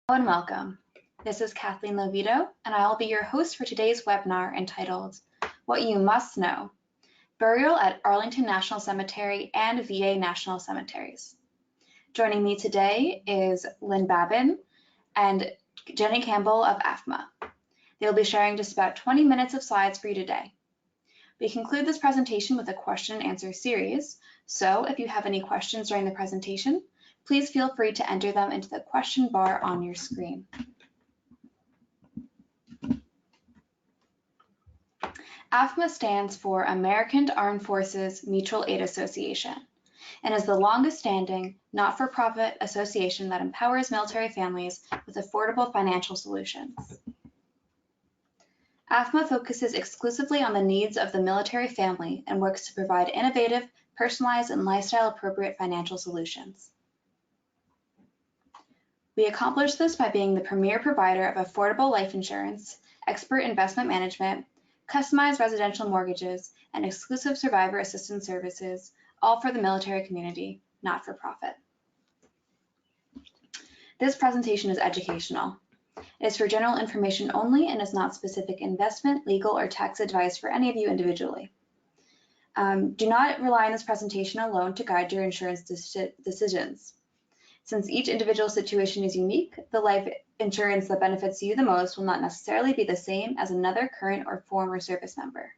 Hello and welcome. This is Kathleen Lovito, and I'll be your host for today's webinar entitled, What You Must Know, Burial at Arlington National Cemetery and VA National Cemeteries. Joining me today is Lynn Babin and Jenny Campbell of AAFMAA. They'll be sharing just about 20 minutes of slides for you today. We conclude this presentation with a question and answer series, so if you have any questions during the presentation, please feel free to enter them into the question bar on your screen. AAFMAA stands for American Armed Forces Mutual Aid Association and is the longest-standing, not-for-profit association that empowers military families with affordable financial solutions. AAFMAA focuses exclusively on the needs of the military family and works to provide innovative, personalized, and lifestyle-appropriate financial solutions. We accomplish this by being the premier provider of affordable life insurance, expert investment management, customized residential mortgages, and exclusive survivor assistance services, all for the military community, not for profit. This presentation is educational. It is for general information only and is not specific investment, legal, or tax advice for any of you individually. Do not rely on this presentation alone to guide your insurance decisions. Since each individual situation is unique, the life insurance that benefits you the most will not necessarily be the same as another current or former service member.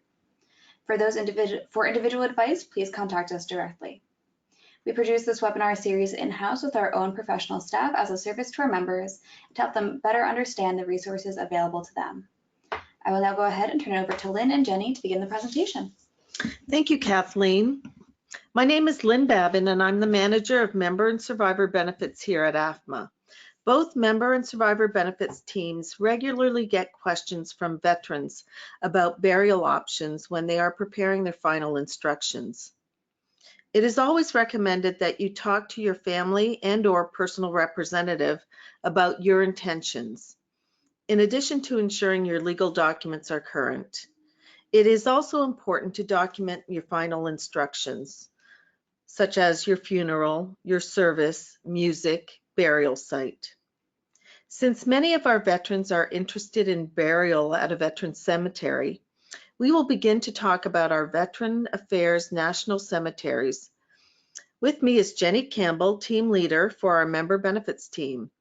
For individual advice, please contact us directly. We produce this webinar series in-house with our own professional staff as a service to our members to help them better understand the resources available to them. I will now go ahead and turn it over to Lynn and Jenny to begin the presentation. Thank you, Kathleen. My name is Lynn Babin, and I'm the manager of Member and Survivor Benefits here at AAFMAA. Both Member and Survivor Benefits teams regularly get questions from veterans about burial options when they are preparing their final instructions. It is always recommended that you talk to your family and/or personal representative about your intentions, in addition to ensuring your legal documents are current. It is also important to document your final instructions, such as your funeral, your service, music, burial site. Since many of our veterans are interested in burial at a veteran cemetery, we will begin to talk about our Veteran Affairs National Cemeteries. With me is Jenny Campbell, team leader for our Member Benefits team.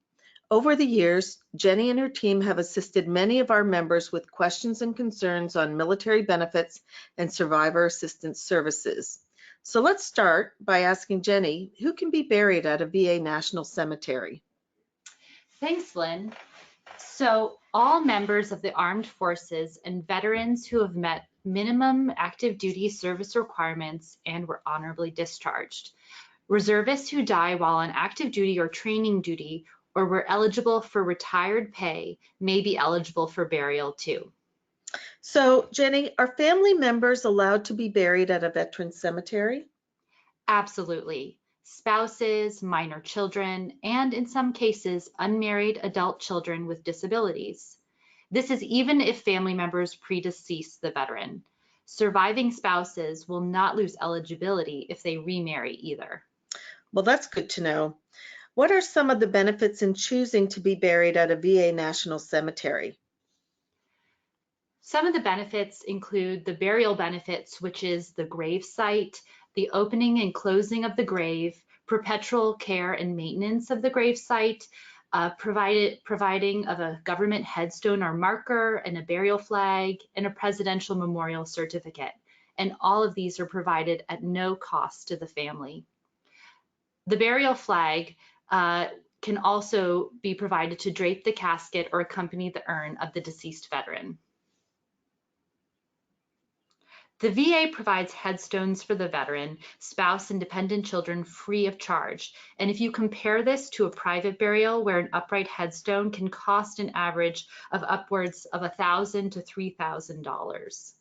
Over the years, Jenny and her team have assisted many of our members with questions and concerns on military benefits and survivor assistance services. So let's start by asking Jenny, who can be buried at a VA National Cemetery? Thanks, Lynn. So all members of the armed forces and veterans who have met minimum active duty service requirements and were honorably discharged. Reservists who die while on active duty or training duty or were eligible for retired pay may be eligible for burial too. So, Jenny, are family members allowed to be buried at a veteran cemetery? Absolutely. Spouses, minor children, and in some cases, unmarried adult children with disabilities. This is even if family members predecease the veteran. Surviving spouses will not lose eligibility if they remarry either. Well, that's good to know. What are some of the benefits in choosing to be buried at a VA National Cemetery? Some of the benefits include the burial benefits, which is the grave site, the opening and closing of the grave, perpetual care and maintenance of the grave site, providing of a government headstone or marker and a burial flag and a presidential memorial certificate. And all of these are provided at no cost to the family. The burial flag can also be provided to drape the casket or accompany the urn of the deceased veteran. The VA provides headstones for the veteran, spouse, and dependent children free of charge. And if you compare this to a private burial where an upright headstone can cost an average of upwards of $1,000 to $3,000.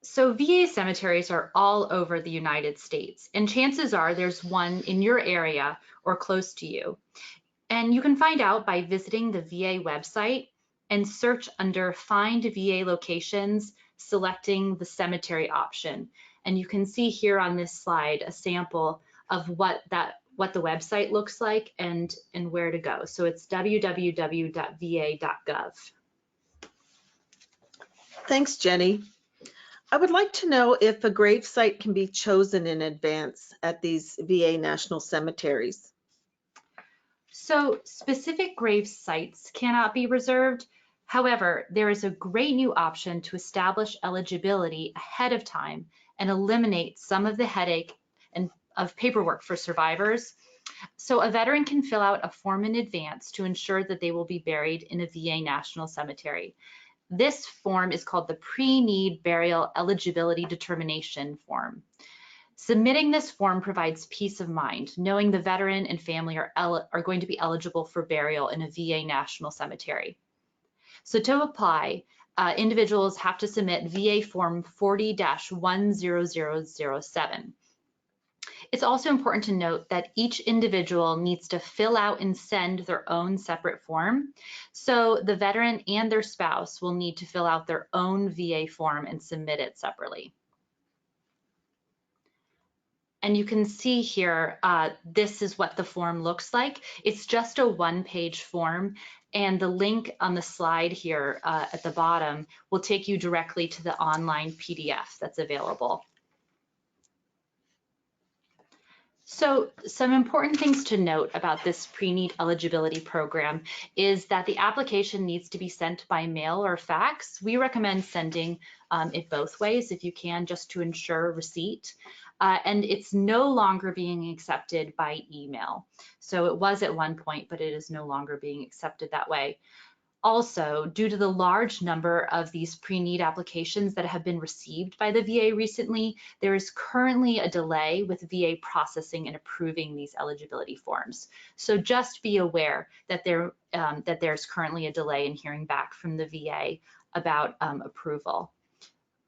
So VA cemeteries are all over the United States, and chances are there's one in your area or close to you. And you can find out by visiting the VA website and search under Find VA Locations, selecting the cemetery option. And you can see here on this slide a sample of what that what the website looks like and where to go. So it's www.va.gov. Thanks, Jenny. I would like to know if a grave site can be chosen in advance at these VA National Cemeteries. So specific grave sites cannot be reserved. However, there is a great new option to establish eligibility ahead of time and eliminate some of the headache of paperwork for survivors. So a veteran can fill out a form in advance to ensure that they will be buried in a VA National Cemetery. This form is called the Pre-Need Burial Eligibility Determination Form. Submitting this form provides peace of mind, knowing the veteran and family are going to be eligible for burial in a VA National Cemetery. So to apply, individuals have to submit VA Form 40-10007. It's also important to note that each individual needs to fill out and send their own separate form. So the veteran and their spouse will need to fill out their own VA form and submit it separately. And you can see here, this is what the form looks like. It's just a one-page form, and the link on the slide here at the bottom will take you directly to the online PDF that's available. So some important things to note about this pre-need eligibility program is that the application needs to be sent by mail or fax. We recommend sending it both ways if you can, just to ensure receipt. And it's no longer being accepted by email. So it was at one point, but it is no longer being accepted that way. Also, due to the large number of these pre-need applications that have been received by the VA recently, there is currently a delay with VA processing and approving these eligibility forms. So just be aware that there's currently a delay in hearing back from the VA about approval.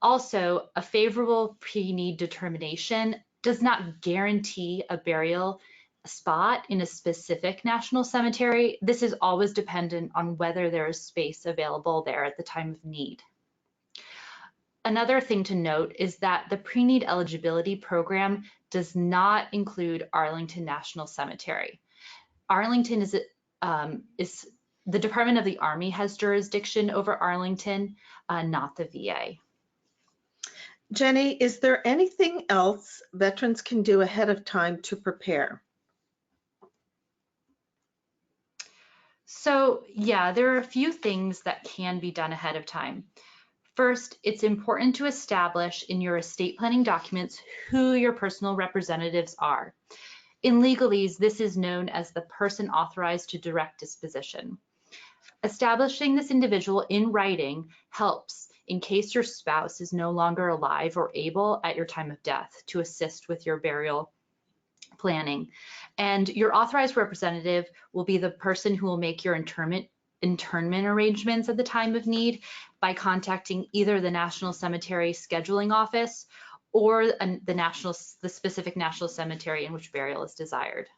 Also, a favorable pre-need determination does not guarantee a burial spot in a specific national cemetery. This is always dependent on whether there is space available there at the time of need. Another thing to note is that the pre-need eligibility program does not include Arlington National Cemetery. Arlington is the Department of the Army has jurisdiction over Arlington, not the VA. Jenny, is there anything else veterans can do ahead of time to prepare? So yeah, there are a few things that can be done ahead of time. First, it's important to establish in your estate planning documents who your personal representatives are. In legalese, this is known as the person authorized to direct disposition. Establishing this individual in writing helps in case your spouse is no longer alive or able at your time of death to assist with your burial planning. And your authorized representative will be the person who will make your internment arrangements at the time of need by contacting either the National Cemetery Scheduling Office or the specific national cemetery in which burial is desired.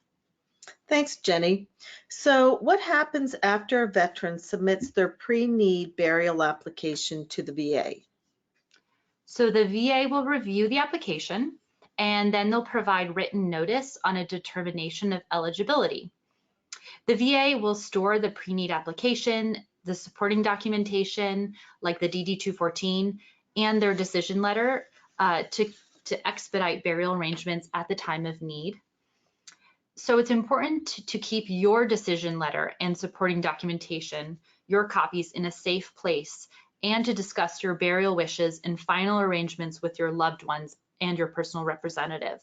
Thanks, Jenny. So what happens after a veteran submits their pre-need burial application to the VA? So the VA will review the application, and then they'll provide written notice on a determination of eligibility. The VA will store the pre-need application, the supporting documentation, like the DD-214, and their decision letter to expedite burial arrangements at the time of need. So it's important to keep your decision letter and supporting documentation, your copies, in a safe place, and to discuss your burial wishes and final arrangements with your loved ones and your personal representative.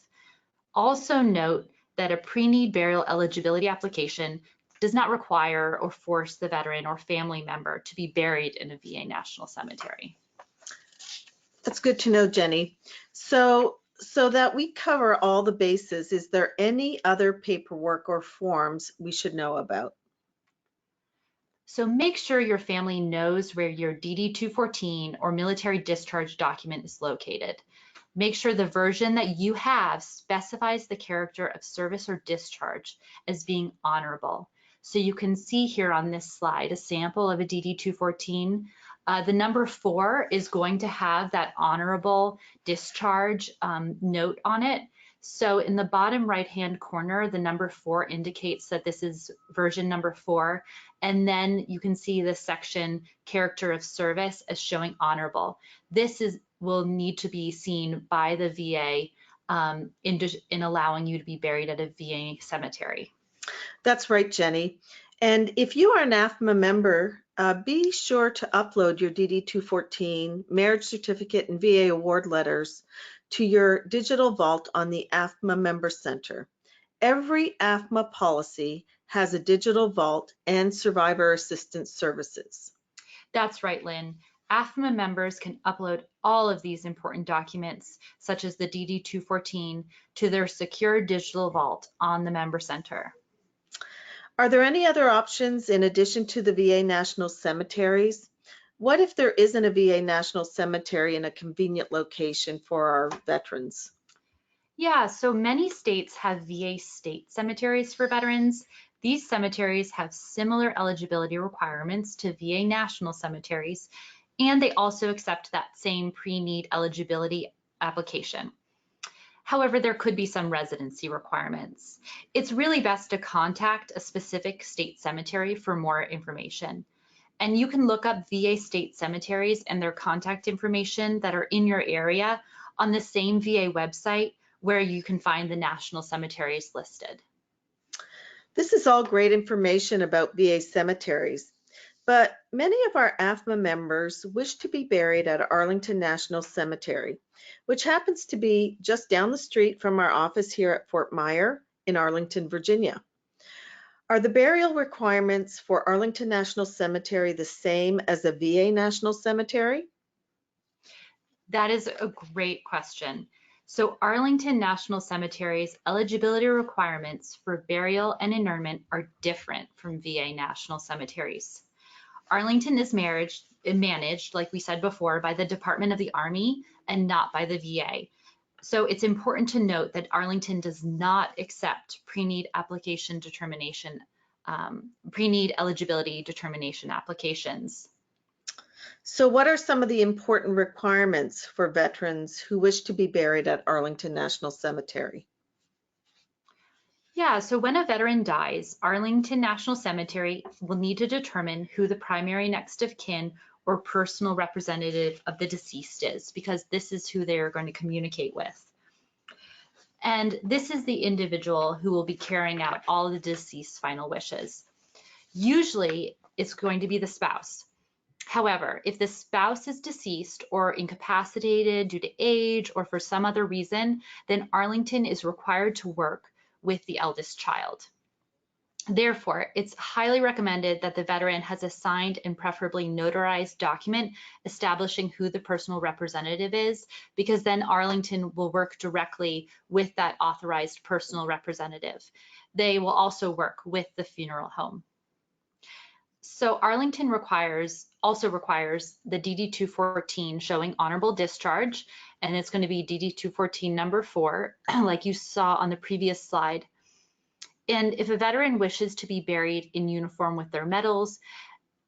Also note that a pre-need burial eligibility application does not require or force the veteran or family member to be buried in a VA National Cemetery. That's good to know, Jenny. So that we cover all the bases, is there any other paperwork or forms we should know about? So make sure your family knows where your DD-214 or military discharge document is located. Make sure the version that you have specifies the character of service or discharge as being honorable. So you can see here on this slide a sample of a DD-214. The number 4 is going to have that honorable discharge note on it. So in the bottom right-hand corner, the number 4 indicates that this is version number 4. And then you can see the section character of service as showing honorable. This will need to be seen by the VA in allowing you to be buried at a VA cemetery. That's right, Jenny. And if you are an AAFMAA member, be sure to upload your DD-214, marriage certificate, and VA award letters to your digital vault on the AAFMAA Member Center. Every AAFMAA policy has a digital vault and survivor assistance services. That's right, Lynn. AAFMAA members can upload all of these important documents, such as the DD-214, to their secure digital vault on the Member Center. Are there any other options in addition to the VA National Cemeteries? What if there isn't a VA National Cemetery in a convenient location for our veterans? Yeah, so many states have VA state cemeteries for veterans. These cemeteries have similar eligibility requirements to VA national cemeteries, and they also accept that same pre-need eligibility application. However, there could be some residency requirements. It's really best to contact a specific state cemetery for more information. And you can look up VA state cemeteries and their contact information that are in your area on the same VA website where you can find the national cemeteries listed. This is all great information about VA cemeteries, but many of our AAFMAA members wish to be buried at Arlington National Cemetery, which happens to be just down the street from our office here at Fort Myer in Arlington, Virginia. Are the burial requirements for Arlington National Cemetery the same as a VA National Cemetery? That is a great question. So Arlington National Cemetery's eligibility requirements for burial and interment are different from VA National Cemeteries. Arlington is managed, like we said before, by the Department of the Army and not by the VA. So it's important to note that Arlington does not accept pre-need eligibility determination applications. So what are some of the important requirements for veterans who wish to be buried at Arlington National Cemetery? Yeah, so when a veteran dies, Arlington National Cemetery will need to determine who the primary next of kin or personal representative of the deceased is, because this is who they are going to communicate with. And this is the individual who will be carrying out all the deceased's final wishes. Usually, it's going to be the spouse. However, if the spouse is deceased or incapacitated due to age or for some other reason, then Arlington is required to work with the eldest child. Therefore, it's highly recommended that the veteran has a signed and preferably notarized document establishing who the personal representative is, because then Arlington will work directly with that authorized personal representative. They will also work with the funeral home. So Arlington also requires the DD-214 showing honorable discharge, and it's going to be DD-214 number 4, like you saw on the previous slide. And if a veteran wishes to be buried in uniform with their medals,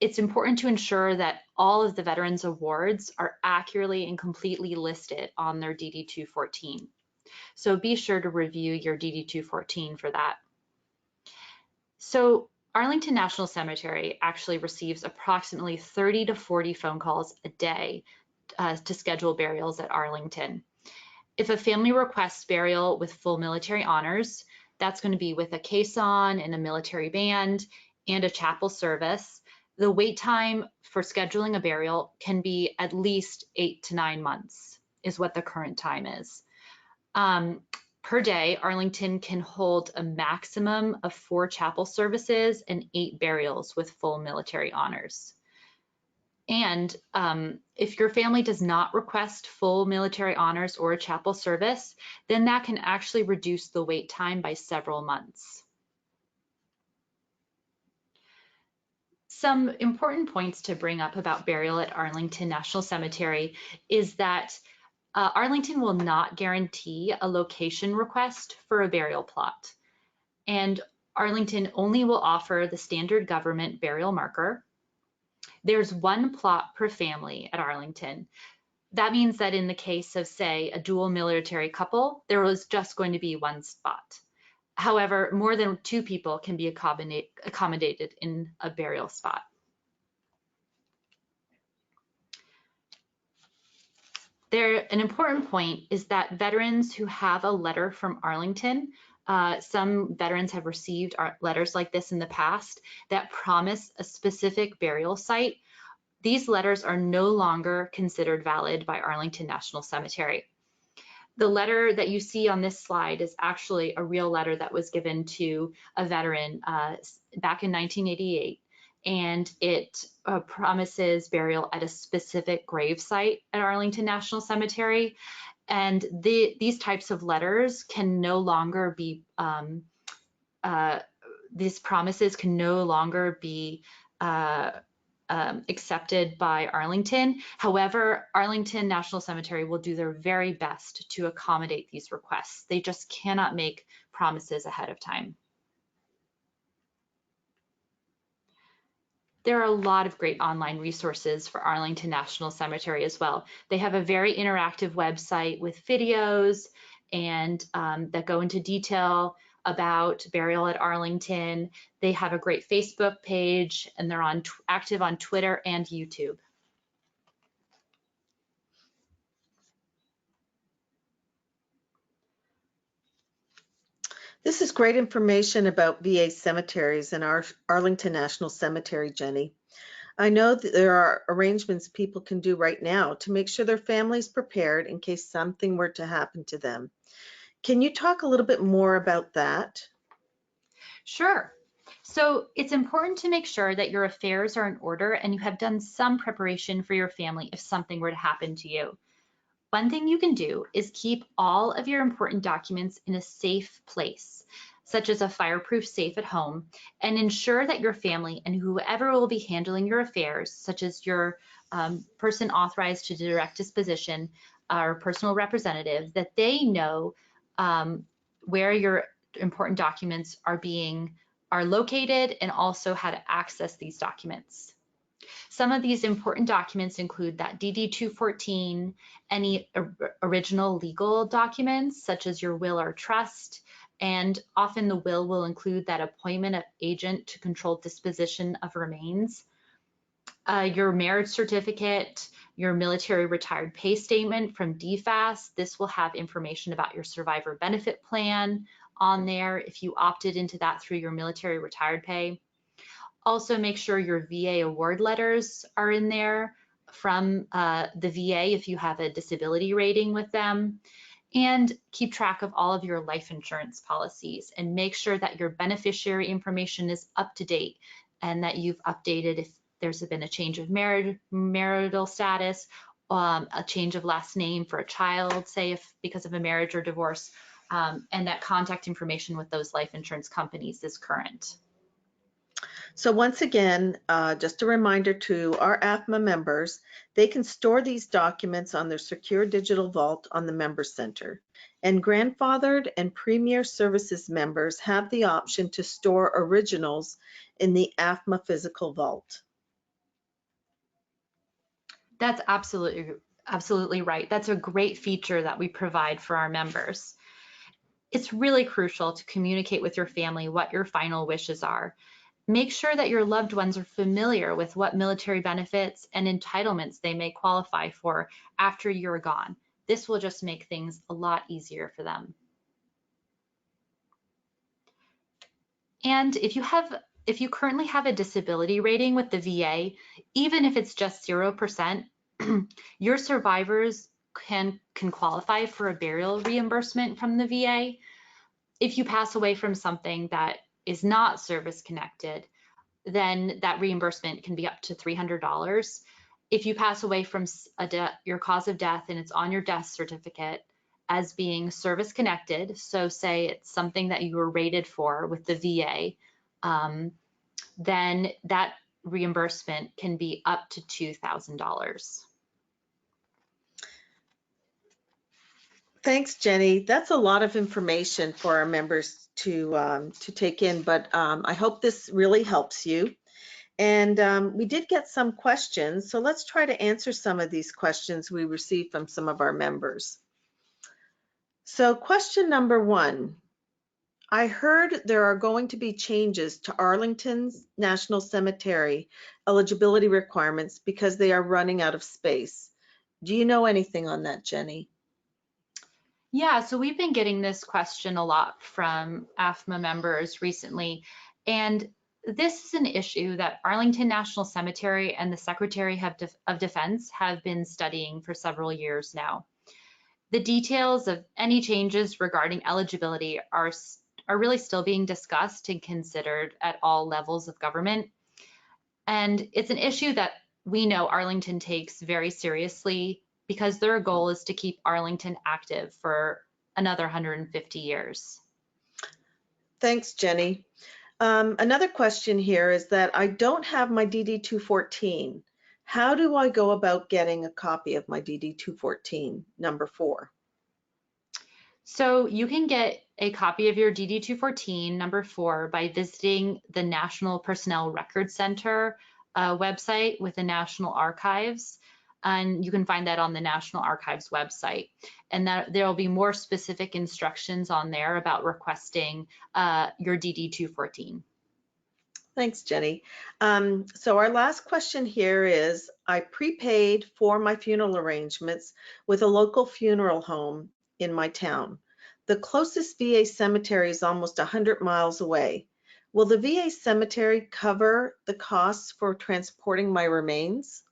it's important to ensure that all of the veterans' awards are accurately and completely listed on their DD-214. So be sure to review your DD-214 for that. So Arlington National Cemetery actually receives approximately 30 to 40 phone calls a day to schedule burials at Arlington. If a family requests burial with full military honors, that's going to be with a caisson and a military band and a chapel service. The wait time for scheduling a burial can be at least 8 to 9 months, is what the current time is. Per day, Arlington can hold a maximum of 4 chapel services and 8 burials with full military honors. And if your family does not request full military honors or a chapel service, then that can actually reduce the wait time by several months. Some important points to bring up about burial at Arlington National Cemetery is that Arlington will not guarantee a location request for a burial plot. And Arlington only will offer the standard government burial marker. There's 1 plot per family at Arlington. That means that in the case of, say, a dual military couple, there was just going to be one spot. However, more than 2 people can be accommodated in a burial spot. An important point is that veterans who have a letter from Arlington, some veterans have received letters like this in the past that promise a specific burial site. These letters are no longer considered valid by Arlington National Cemetery. The letter that you see on this slide is actually a real letter that was given to a veteran back in 1988, and it promises burial at a specific grave site at Arlington National Cemetery. And these types of letters can no longer be, these promises can no longer be accepted by Arlington. However, Arlington National Cemetery will do their very best to accommodate these requests. They just cannot make promises ahead of time. There are a lot of great online resources for Arlington National Cemetery as well. They have a very interactive website with videos and that go into detail about burial at Arlington. They have a great Facebook page, and they're active on Twitter and YouTube. This is great information about VA cemeteries and our Arlington National Cemetery, Jenny. I know that there are arrangements people can do right now to make sure their family's prepared in case something were to happen to them. Can you talk a little bit more about that? Sure. So it's important to make sure that your affairs are in order and you have done some preparation for your family if something were to happen to you. One thing you can do is keep all of your important documents in a safe place, such as a fireproof safe at home, and ensure that your family and whoever will be handling your affairs, such as your person authorized to direct disposition or personal representative, that they know where your important documents are located and also how to access these documents. Some of these important documents include that DD-214, any original legal documents such as your will or trust, and often the will include that appointment of agent to control disposition of remains. Your marriage certificate, your military retired pay statement from DFAS. This will have information about your survivor benefit plan on there if you opted into that through your military retired pay. Also make sure your VA award letters are in there from the VA if you have a disability rating with them. And keep track of all of your life insurance policies and make sure that your beneficiary information is up to date and that you've updated if there's been a change of marital status, a change of last name for a child, say if because of a marriage or divorce, and that contact information with those life insurance companies is current. So once again, just a reminder to our AAFMAA members, they can store these documents on their secure digital vault on the Member Center. And grandfathered and Premier Services members have the option to store originals in the AAFMAA physical vault. That's absolutely right. That's a great feature that we provide for our members. It's really crucial to communicate with your family what your final wishes are. Make sure that your loved ones are familiar with what military benefits and entitlements they may qualify for after you're gone. This will just make things a lot easier for them. And if you currently have a disability rating with the VA, even if it's just 0%, your survivors can qualify for a burial reimbursement from the VA. If you pass away from something that is not service connected, then that reimbursement can be up to $300. If you pass away from your cause of death and it's on your death certificate as being service connected, so say it's something that you were rated for with the VA, then that reimbursement can be up to $2,000. Thanks, Jenny. That's a lot of information for our members to take in, but I hope this really helps you. And we did get some questions, so let's try to answer some of these questions we received from some of our members. So question number 1, I heard there are going to be changes to Arlington National Cemetery eligibility requirements because they are running out of space. Do you know anything on that, Jenny? Yeah, so we've been getting this question a lot from AAFMAA members recently, and this is an issue that Arlington National Cemetery and the Secretary of Defense have been studying for several years now. The details of any changes regarding eligibility are really still being discussed and considered at all levels of government. And it's an issue that we know Arlington takes very seriously because their goal is to keep Arlington active for another 150 years. Thanks, Jenny. Another question here is that I don't have my DD 214. How do I go about getting a copy of my DD 214, number 4? So you can get a copy of your DD 214, number 4, by visiting the National Personnel Records Center website with the National Archives. And you can find that on the National Archives website. And that there will be more specific instructions on there about requesting your DD 214. Thanks, Jenny. So our last question here is, I prepaid for my funeral arrangements with a local funeral home in my town. The closest VA cemetery is almost 100 miles away. Will the VA cemetery cover the costs for transporting my remains?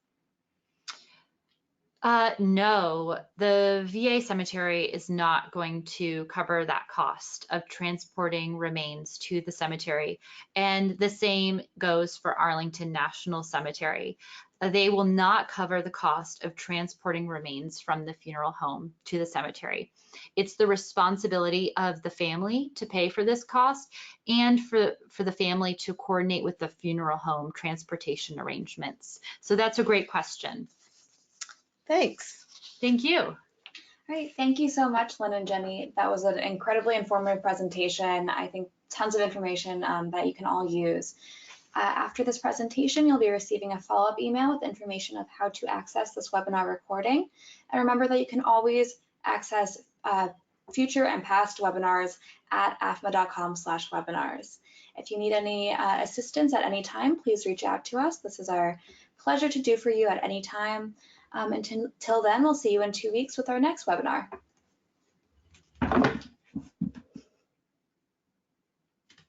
No, the VA cemetery is not going to cover that cost of transporting remains to the cemetery. And the same goes for Arlington National Cemetery. They will not cover the cost of transporting remains from the funeral home to the cemetery. It's the responsibility of the family to pay for this cost and for the family to coordinate with the funeral home transportation arrangements. So that's a great question. Thanks. Thank you. All right, thank you so much, Lynn and Jenny. That was an incredibly informative presentation. I think tons of information that you can all use. After this presentation, you'll be receiving a follow-up email with information of how to access this webinar recording. And remember that you can always access future and past webinars at afma.com/webinars. If you need any assistance at any time, please reach out to us. This is our pleasure to do for you at any time. Until then, we'll see you in 2 weeks with our next webinar.